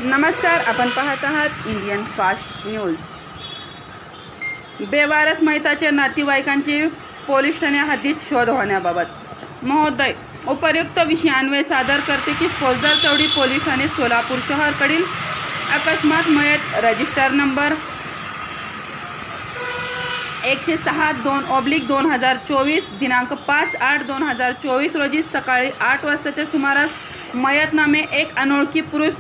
नमस्कार, आपण पाहत आहात इंडियन फास्ट न्यूज। बेवारस मैताच्या नातेवाईकांची पोलीस ठाणे हद्दीत शोध होण्याबाबत महोदय, उपर्युक्त विषयान्वये सादर करते की फौजदार चौडी पोलीस ठाणे सोलापूर शहरकडील अकस्मात मयत रजिस्टर नंबर 106/2/2024 दिनांक 5/8/2024 रोजी सकाळी 8 वाजताच्या सुमारास मयत नामे एक अनोळखी पुरुष,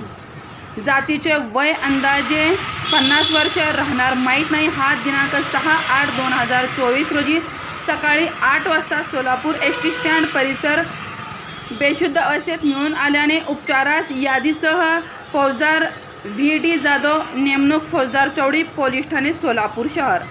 जातीचे वय अंदाजे 50 वर्ष, राहणार माहीत नाही, हा दिनांक 6/8/2024 रोजी सकाळी 8 वाजता सोलापूर एस टी स्टँड परिसर बेशुद्ध अवस्थेत मिळून आल्याने उपचारास यादीसह फौजदार व्ही डी जाधव, नेमणूक फौजदार चौडी पोलीस ठाणे सोलापूर शहर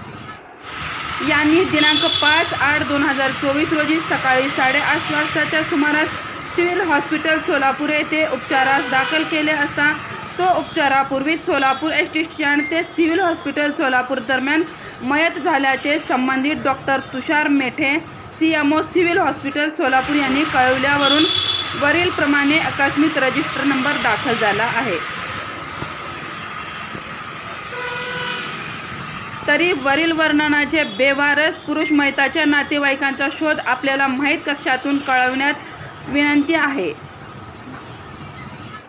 यांनी दिनांक 5/8/2024 रोजी सकाळी 8:30 वाजताच्या सुमारास सिव्हिल हॉस्पिटल सोलापूर येथे उपचारास दाखल केले असता तो उपचारापूर्वीच सोलापूर एस टी स्टँड ते सिव्हिल हॉस्पिटल सोलापूर दरम्यान मयत झाल्याचे संबंधित डॉक्टर तुषार मेठे, CMO सिव्हिल हॉस्पिटल सोलापूर यांनी कळवल्यावरून वरील प्रमाणे आकस्मिक रजिस्टर नंबर दाखल झाला आहे। तरी वरील वर्णनाचे बेवारस पुरुष मयताच्या नातेवाईकांचा शोध आपल्याला माहीत कक्षातून कळविण्यात विनंती आहे।